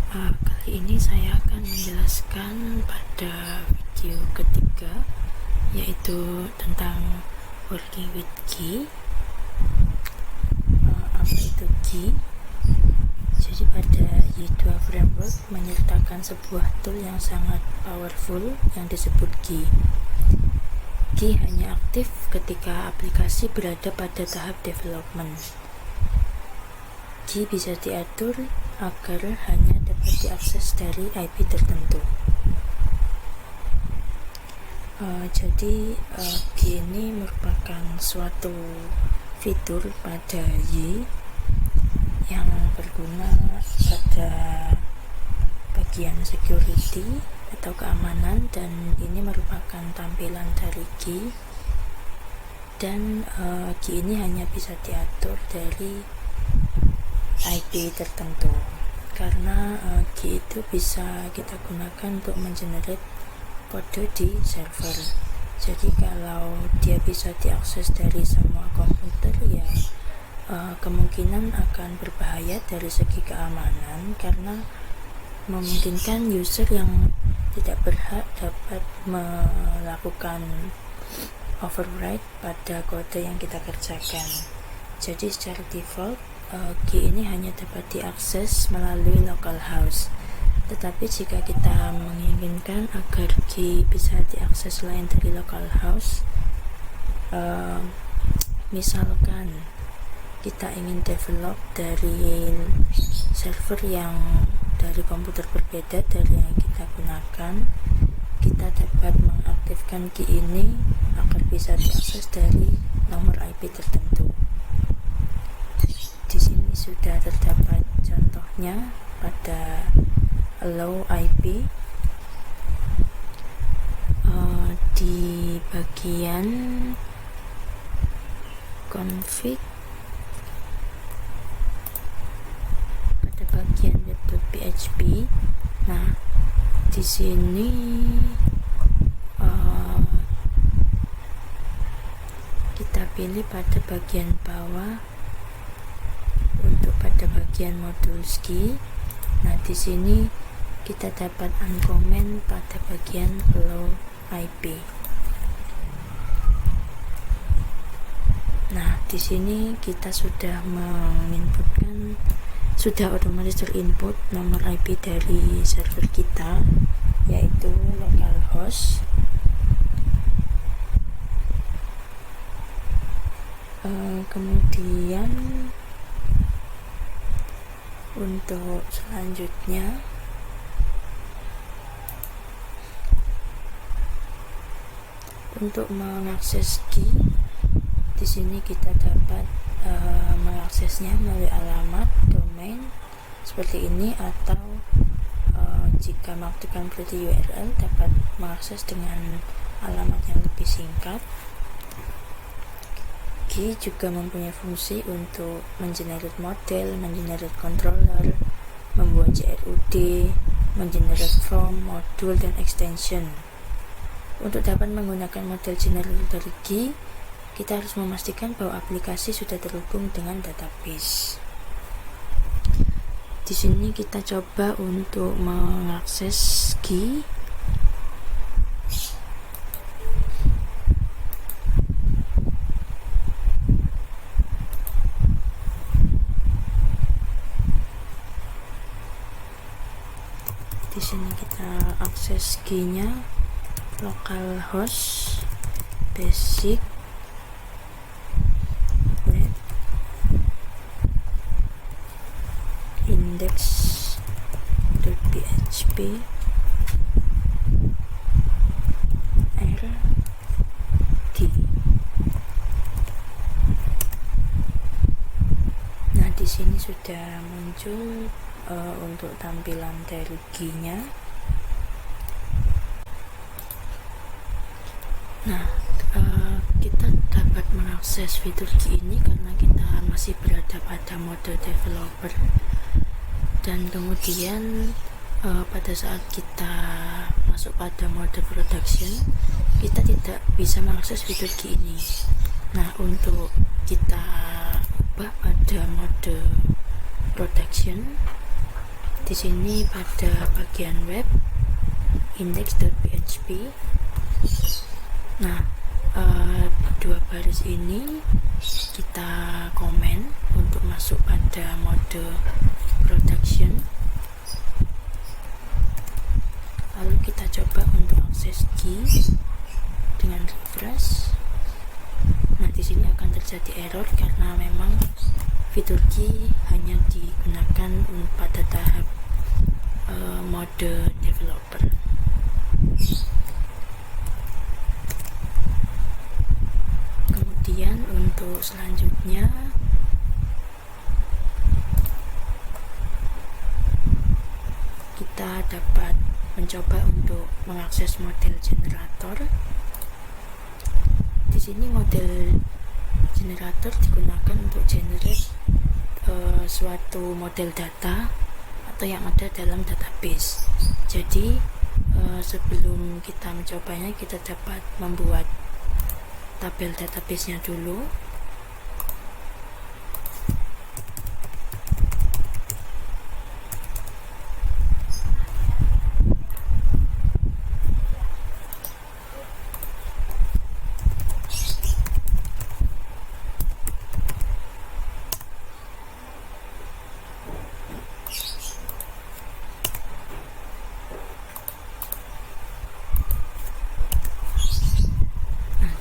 Kali ini saya akan menjelaskan pada video ketiga, yaitu tentang working with key. Apa itu key? Jadi pada Y2 framework menyertakan sebuah tool yang sangat powerful yang disebut key. Key hanya aktif ketika aplikasi berada pada tahap development. Key bisa diatur agar hanya dapat diakses dari IP tertentu. Jadi key ini merupakan suatu fitur pada Y yang berguna pada bagian security atau keamanan, dan ini merupakan tampilan dari key, dan key ini hanya bisa diatur dari IP tertentu, karena key itu bisa kita gunakan untuk mengenerate kode di server. Jadi kalau dia bisa diakses dari semua komputer, ya kemungkinan akan berbahaya dari segi keamanan, karena memungkinkan user yang tidak berhak dapat melakukan override pada kode yang kita kerjakan. Jadi secara default key ini hanya dapat diakses melalui localhost. Tetapi jika kita menginginkan agar key bisa diakses selain dari localhost, misalkan kita ingin develop dari server yang dari komputer berbeda dari yang kita gunakan, kita dapat mengaktifkan key ini agar bisa diakses dari nomor IP tertentu. Di sini sudah terdapat contohnya pada allow IP. Di bagian config, pada bagian web.php. Nah, di sini kita pilih pada bagian bawah untuk pada bagian modul key. Nah, di sini kita dapat uncomment pada bagian allow IP. Nah, di sini kita sudah menginputkan, sudah otomatis terinput nomor IP dari server kita, yaitu localhost. Kemudian untuk selanjutnya, untuk mengakses key, di sini kita dapat mengaksesnya melalui alamat domain seperti ini, atau jika mengaktifkan property URL dapat mengakses dengan alamat yang lebih singkat. Key juga mempunyai fungsi untuk mengenerate model, mengenerate controller, membuat JRUD, mengenerate form, modul, dan extension. Untuk dapat menggunakan model generator dari key, kita harus memastikan bahwa aplikasi sudah terhubung dengan database. Di sini kita coba untuk mengakses key. Di sini kita akses key-nya localhost basic web index.php rd. Nah, di sini sudah muncul untuk tampilan dari key-nya. Nah, kita dapat mengakses fitur key ini karena kita masih berada pada mode developer, dan kemudian pada saat kita masuk pada mode production, kita tidak bisa mengakses fitur key ini. Nah, untuk kita ubah pada mode production, Di sini pada bagian web index.php. Nah, dua baris ini kita komen untuk masuk pada mode production. Lalu kita coba untuk akses key dengan refresh. Nah, di sini akan terjadi error karena memang fitur key hanya digunakan pada tahap mode developer. Kemudian untuk selanjutnya kita dapat mencoba untuk mengakses model generator. Di sini model generator digunakan untuk generate suatu model data atau yang ada dalam database. Jadi sebelum kita mencobanya, kita dapat membuat tabel database-nya dulu.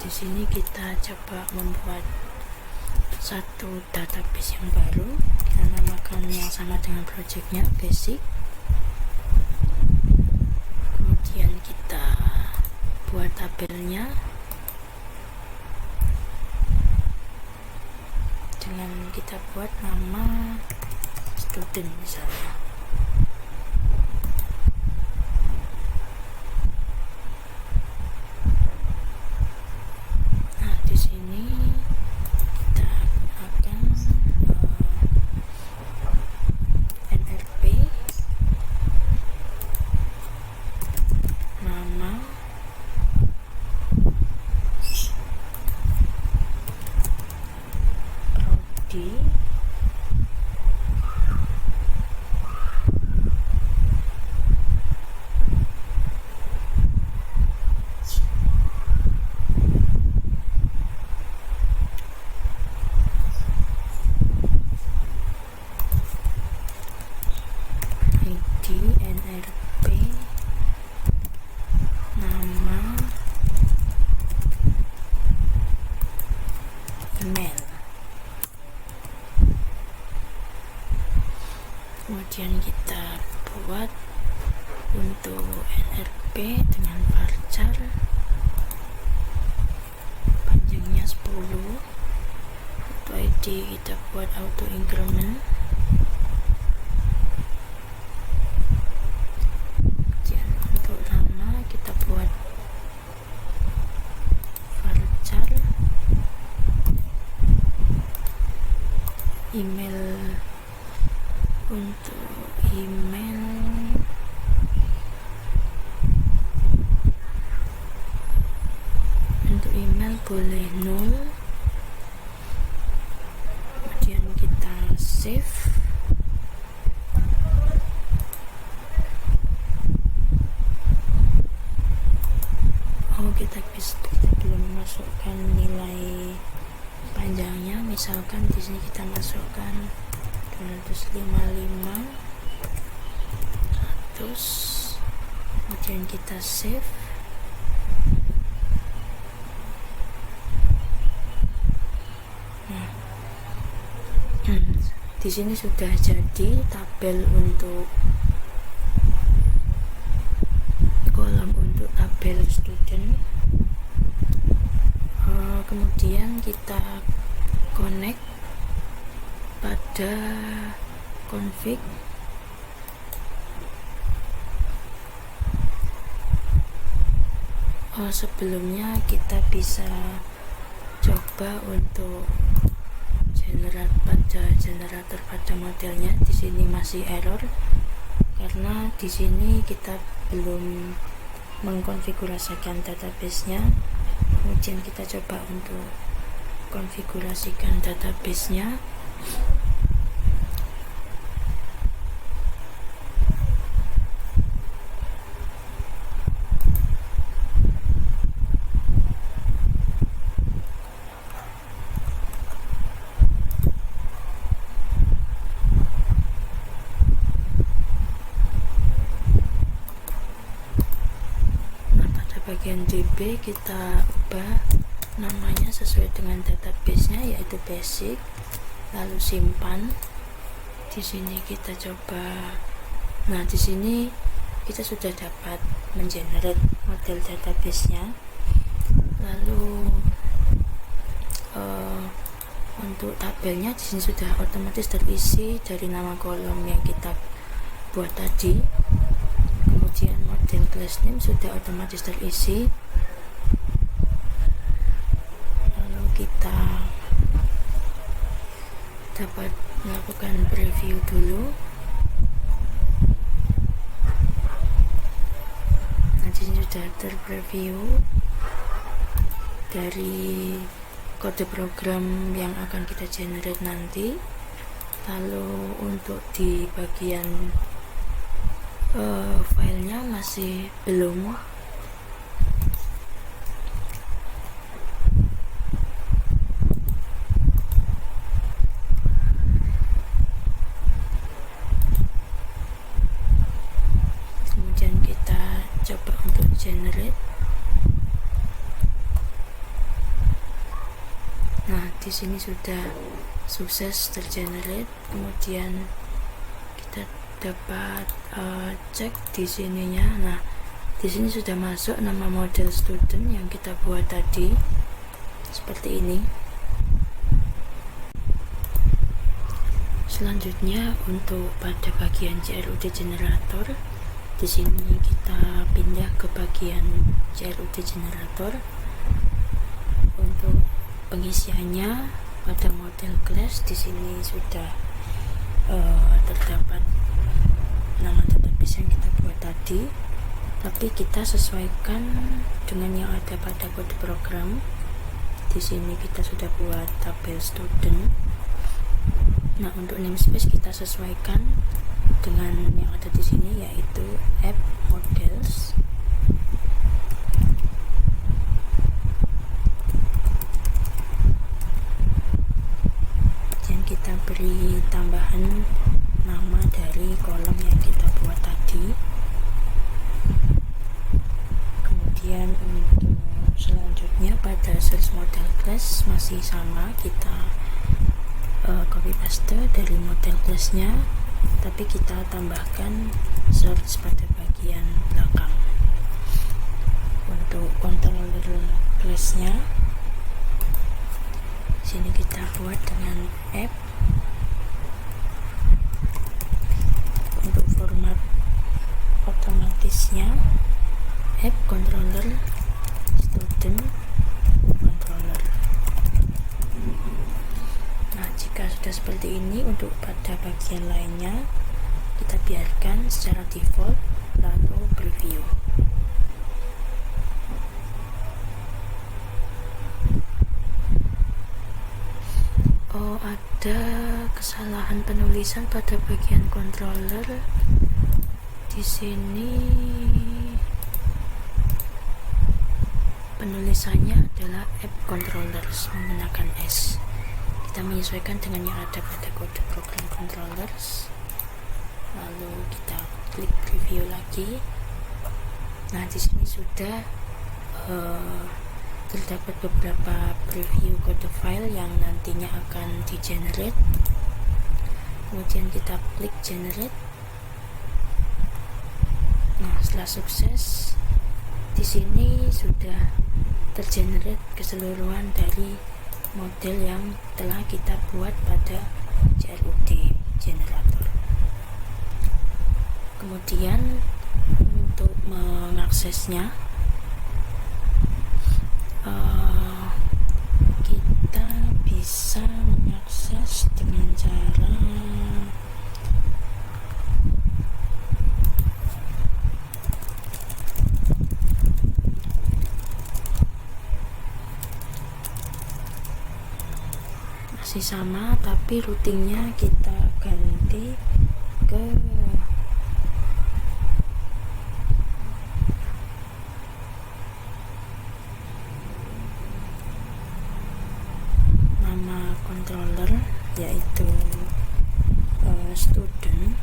Di sini kita coba membuat satu database yang baru. Kita namakan yang sama dengan projectnya basic. Kemudian kita buat tabelnya dengan kita buat nama student misalnya. Kemudian kita buat untuk NRP dengan varchar panjangnya 10. Untuk ID kita buat auto increment. Kemudian untuk nama kita buat varchar. Email, untuk email boleh 0. Kemudian kita save. Kita belum masukkan nilai panjangnya. Misalkan di sini kita masukkan 255, 100. Kemudian kita save. Nah, di sini sudah jadi tabel untuk kolom untuk tabel student. Kemudian kita connect pada config. Sebelumnya kita bisa coba untuk generator pada modelnya. Di sini masih error karena di sini kita belum mengkonfigurasikan database-nya. Kemudian kita coba untuk konfigurasikan database-nya. bagian DB kita ubah namanya sesuai dengan database-nya, yaitu basic, lalu simpan. Di sini kita coba. Nah, di sini kita sudah dapat mengenerate model database-nya. Lalu untuk tabelnya di sini sudah otomatis terisi dari nama kolom yang kita buat tadi. Kemudian model class name sudah otomatis terisi. Lalu kita dapat melakukan preview dulu. Nah, di sini sudah terpreview dari kode program yang akan kita generate nanti. Lalu untuk di bagian filenya masih belum. Kemudian kita coba untuk generate. Nah, di sini sudah sukses tergenerate. Kemudian kita dapat cek di sininya. Nah, di sini sudah masuk nama model student yang kita buat tadi, seperti ini. Selanjutnya untuk pada bagian CLUD generator, di sini kita pindah ke bagian CLUD generator. Untuk pengisiannya pada model class di sini sudah terdapat nama database yang kita buat tadi, tapi kita sesuaikan dengan yang ada pada kode program. Di sini kita sudah buat tabel student. Nah, untuk namespace kita sesuaikan dengan yang ada di sini, yaitu app models. Kita beri tambahan nama dari kolom yang kita buat tadi. Kemudian untuk selanjutnya pada source model class masih sama, kita copy paste dari model classnya, tapi kita tambahkan source pada bagian belakang. Untuk controller classnya sini kita buat dengan app. Untuk format otomatisnya app controller student controller. Nah, jika sudah seperti ini, untuk pada bagian lainnya kita biarkan secara default, lalu preview. Ada kesalahan penulisan pada bagian controller. Di sini penulisannya adalah app controllers menggunakan S. Kita menyesuaikan dengan yang ada pada kode program controllers. Lalu kita klik preview lagi. Nah, di sini sudah terdapat beberapa preview kode file yang nantinya akan di-generate. Kemudian kita klik generate. Nah, setelah sukses, di sini sudah tergenerate keseluruhan dari model yang telah kita buat pada CLUD generator. Kemudian untuk mengaksesnya, kita bisa mengakses dengan cara masih sama, tapi routingnya kita ganti ke controller, yaitu student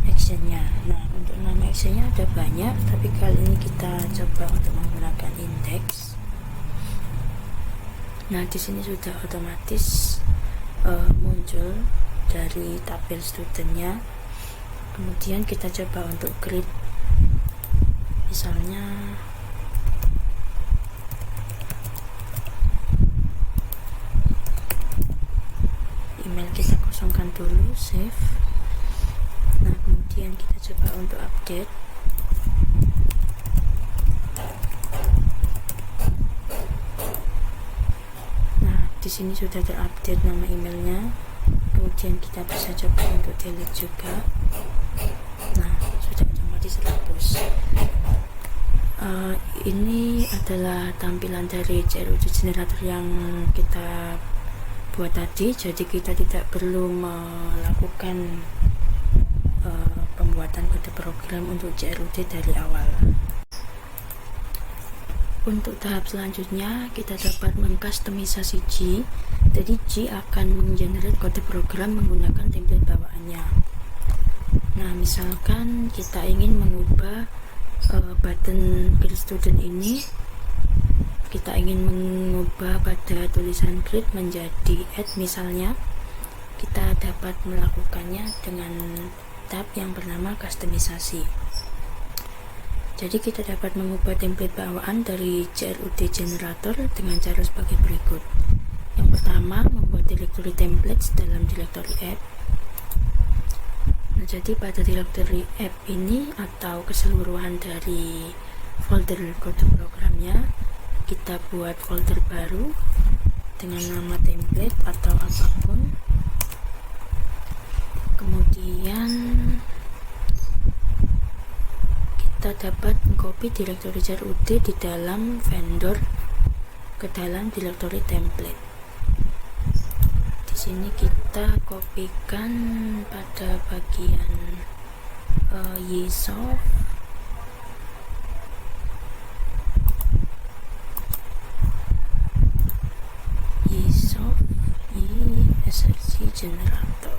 actionnya. Nah, untuk nama actionnya ada banyak, tapi kali ini kita coba untuk menggunakan index. Nah, di sini sudah otomatis muncul dari tabel studentnya. Kemudian kita coba untuk create, misalnya email kita kosongkan dulu, save. Nah, kemudian kita coba untuk update. Nah, di sini sudah terupdate nama emailnya. Kemudian kita bisa coba untuk delete juga. Nah, sudah otomatis terhapus. Ini adalah tampilan dari CRUD generator yang kita buat tadi. Jadi kita tidak perlu melakukan pembuatan kode program untuk CRUD dari awal. Untuk tahap selanjutnya, kita dapat mengkustomisasi G. Jadi G akan menggenerate kode program menggunakan template bawaannya. Nah, misalkan kita ingin mengubah button Create Student ini, kita ingin mengubah pada tulisan Create menjadi Add misalnya, kita dapat melakukannya dengan tab yang bernama kustomisasi. Jadi kita dapat mengubah template bawaan dari CRUD generator dengan cara sebagai berikut. Yang pertama, membuat directory templates dalam directory app. Nah, jadi pada directory app ini atau keseluruhan dari folder kode programnya, kita buat folder baru dengan nama template atau apapun. Kemudian kita dapat mengcopy directory CRUD di dalam vendor ke dalam directory template. Di sini kita kopikan pada bagian YSoft, ESRC generator.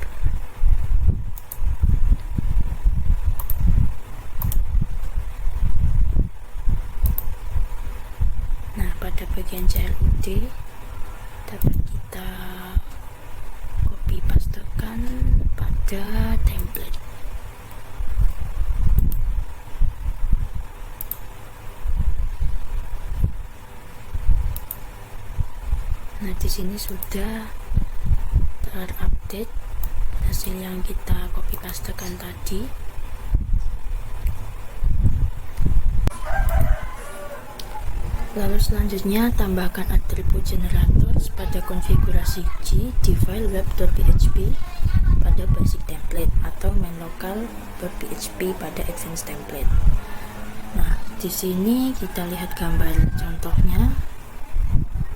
Pada bagian CRUD dapat kita copy pastekan pada template. Nah, di sini sudah terupdate hasil yang kita copy pastekan tadi. Lalu selanjutnya tambahkan atribut generator pada konfigurasi G di file web.php pada basic template atau main local.php pada advanced template. Nah, di sini kita lihat gambar contohnya.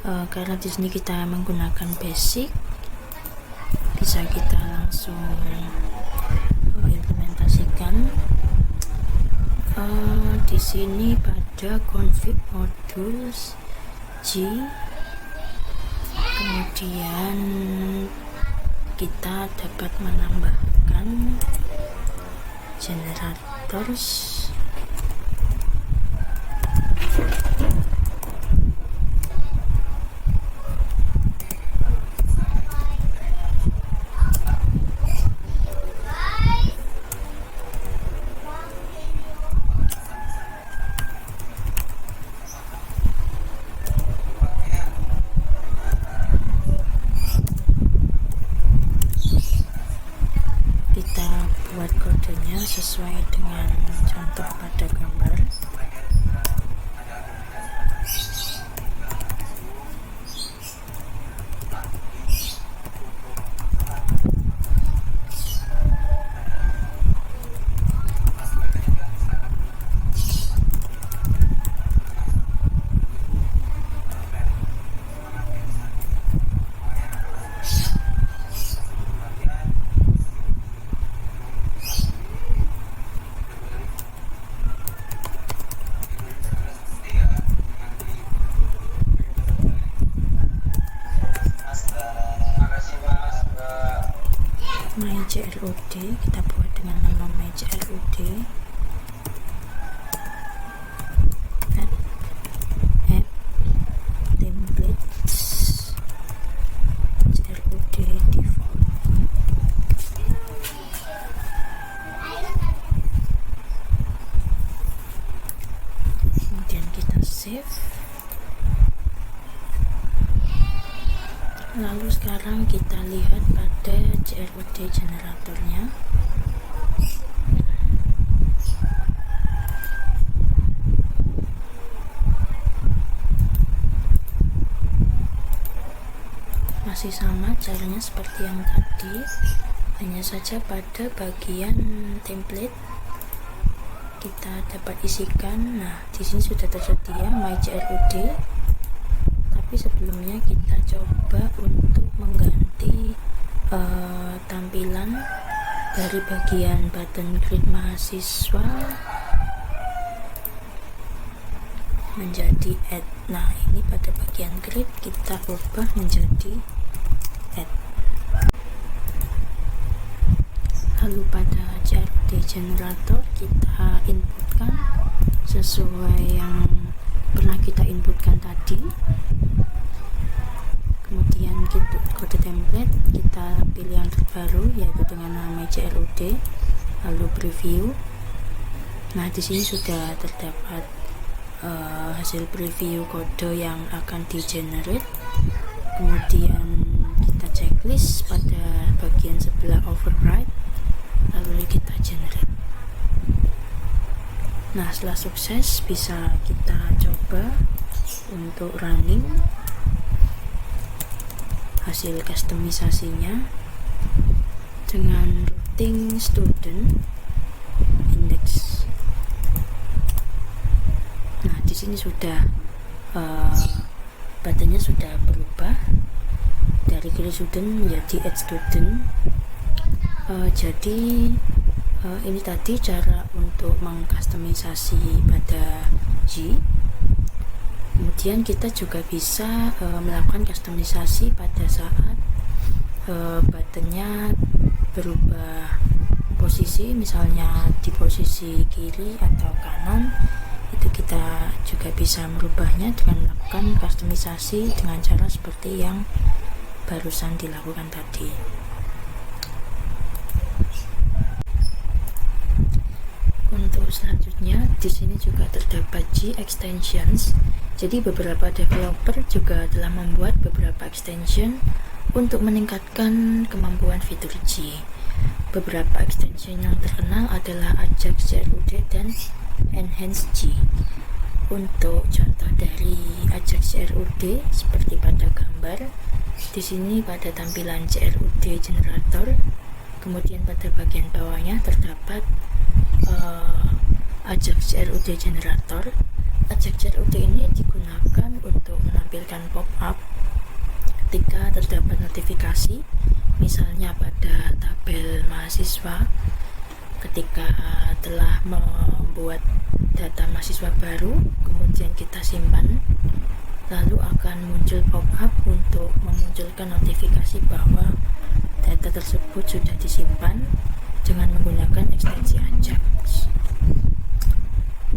Karena di sini kita menggunakan basic, bisa kita langsung implementasikan. Di sini pada config modules G, kemudian kita dapat menambahkan generators. Buat kodenya sesuai dengan contoh pada gambar. MyJROD, kita buat dengan nama MyJROD. Add templates JROD default. Kemudian kita save. Lalu sekarang kita lihat pada JROD generatornya. Masih sama caranya seperti yang tadi, hanya saja pada bagian template kita dapat isikan. Nah, di sini sudah tersedia MyJROD. Tapi sebelumnya kita coba untuk mengganti tampilan dari bagian button grid mahasiswa menjadi add. Nah, ini pada bagian grid kita ubah menjadi add. Lalu pada JROD generator kita inputkan sesuai yang pernah kita inputkan tadi. Kemudian kode template kita pilih yang terbaru, yaitu dengan nama JROD, lalu preview. Nah, di sini sudah terdapat hasil preview kode yang akan di generate. Kemudian kita checklist pada bagian sebelah override, lalu kita generate. Nah, setelah sukses bisa kita coba untuk running hasil customisasinya dengan routing student index. Nah, di sini sudah buttonnya sudah berubah dari create student menjadi add student. Jadi ini tadi cara untuk mengcustomisasi pada G. Kemudian kita juga bisa melakukan customisasi pada saat buttonnya berubah posisi, misalnya di posisi kiri atau kanan. Itu kita juga bisa merubahnya dengan melakukan customisasi dengan cara seperti yang barusan dilakukan tadi. Untuk selanjutnya, di sini juga terdapat G extensions. Jadi beberapa developer juga telah membuat beberapa extension untuk meningkatkan kemampuan fitur G. Beberapa extension yang terkenal adalah Ajax JROD dan Enhance G. Untuk contoh dari Ajax JROD seperti pada gambar, di sini pada tampilan JROD generator, kemudian pada bagian bawahnya terdapat Ajax JROD generator. Ajax JROD ini digunakan untuk menampilkan pop-up ketika terdapat notifikasi, misalnya pada tabel mahasiswa ketika telah membuat data mahasiswa baru, kemudian kita simpan, lalu akan muncul pop-up untuk memunculkan notifikasi bahwa data tersebut sudah disimpan dengan menggunakan ekstensi Ajax.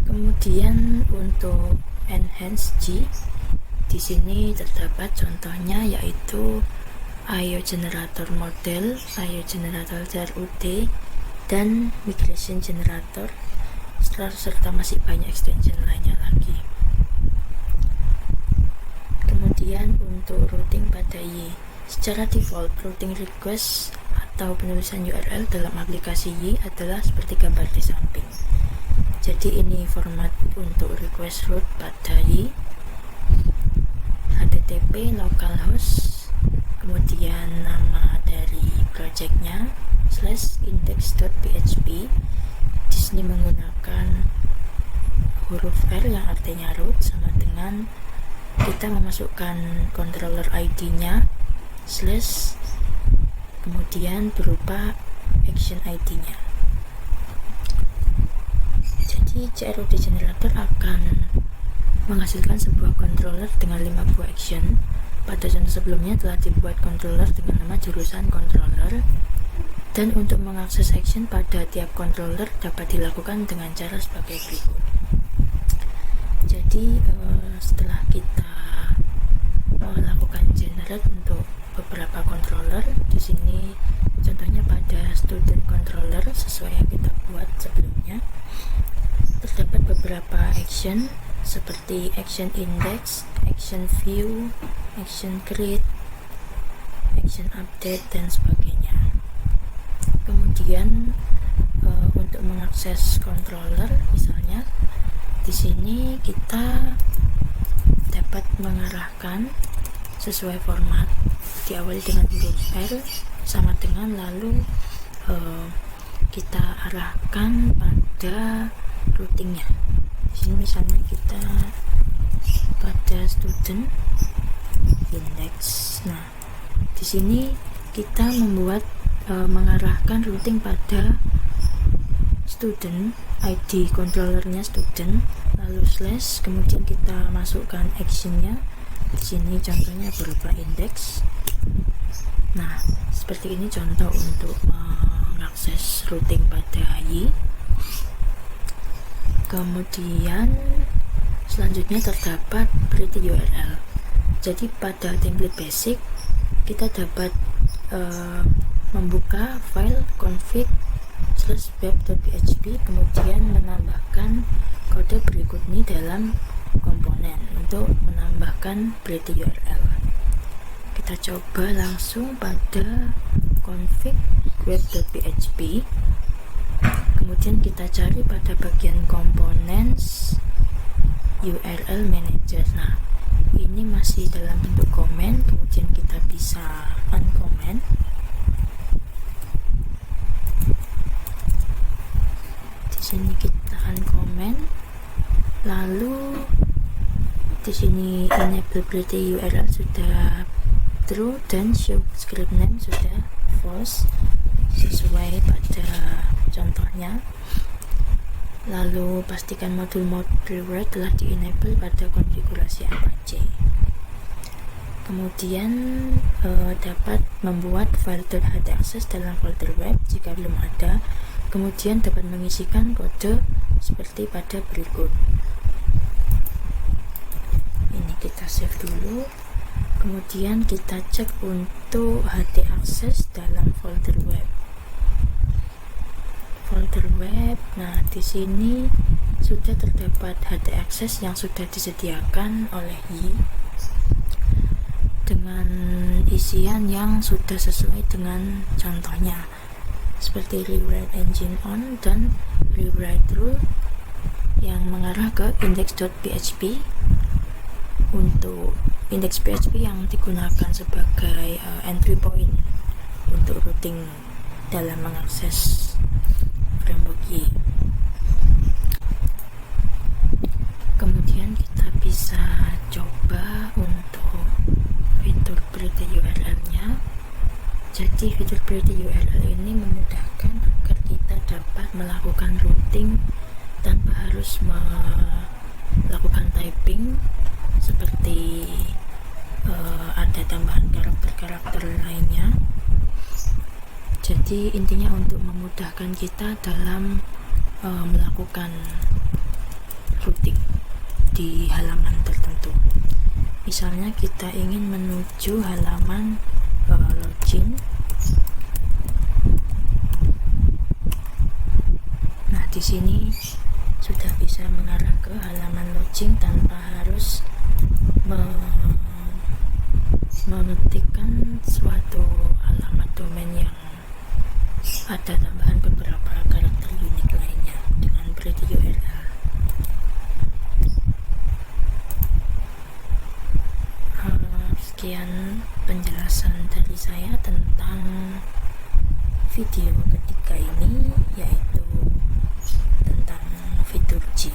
Kemudian untuk Enhance G, di sini terdapat contohnya yaitu IO Generator Model, IO Generator JROD, dan Migration Generator, serta masih banyak extension lainnya lagi. Kemudian untuk routing pada Y, secara default routing request atau penulisan URL dalam aplikasi Y adalah seperti gambar di samping. Jadi ini format untuk request route pada Y, HTTP localhost, kemudian nama dari projectnya /index.php. Di sini menggunakan huruf R yang artinya root, sama dengan kita memasukkan controller ID-nya / kemudian berupa action ID-nya. Jadi JROD generator akan menghasilkan sebuah controller dengan 5 buah action. Pada contoh sebelumnya telah dibuat controller dengan nama jurusan controller. Dan untuk mengakses action pada tiap controller dapat dilakukan dengan cara sebagai berikut. Jadi setelah kita melakukan generate untuk beberapa controller, di sini contohnya pada student controller sesuai yang kita buat sebelumnya, terdapat beberapa action seperti action index, action view, action create, action update, dan sebagainya. Kemudian untuk mengakses controller, misalnya di sini kita dapat mengarahkan sesuai format, diawali dengan huruf R sama dengan, lalu kita arahkan pada routingnya. Di sini misalnya kita pada student index. Nah, di sini kita membuat mengarahkan routing pada student, ID controllernya student, lalu slash, kemudian kita masukkan actionnya. Di sini contohnya berupa index. Nah, seperti ini contoh untuk mengakses routing pada Y. Kemudian selanjutnya terdapat pretty URL. Jadi pada template basic kita dapat membuka file config/web.php, kemudian menambahkan kode berikut ini dalam komponen untuk menambahkan pretty URL. Kita coba langsung pada config web.php, kemudian kita cari pada bagian components URL manager. Nah, ini masih dalam bentuk komen, kemudian kita bisa uncomment. Di sini kita uncomment, lalu di sini enable pretty URL sudah true dan show script name sudah false sesuai pada contohnya. Lalu pastikan modul rewrite telah di enable pada konfigurasi Apache. Kemudian dapat membuat file .htaccess dalam folder web jika belum ada. Kemudian dapat mengisikan kode seperti pada berikut. Ini kita save dulu. Kemudian kita cek untuk htaccess dalam folder web. Nah, di sini sudah terdapat htaccess yang sudah disediakan oleh Y dengan isian yang sudah sesuai dengan contohnya, seperti rewrite engine on dan rewrite rule yang mengarah ke index.php. Untuk index PHP yang digunakan sebagai entry point untuk routing dalam mengakses framework Y. Kemudian kita bisa coba untuk fitur pretty URL-nya. Jadi fitur pretty URL ini memudahkan agar kita dapat melakukan routing tanpa harus melakukan typing seperti ada tambahan karakter-karakter lainnya. Jadi intinya untuk memudahkan kita dalam melakukan routing di halaman tertentu. Misalnya kita ingin menuju halaman login. Nah, di sini sudah bisa mengarah ke halaman login tanpa harus mengetikkan suatu alamat domain yang ada tambahan beberapa karakter unik lainnya dengan pretty URL. Sekian penjelasan dari saya tentang video ketiga ini, yaitu tentang fitur G.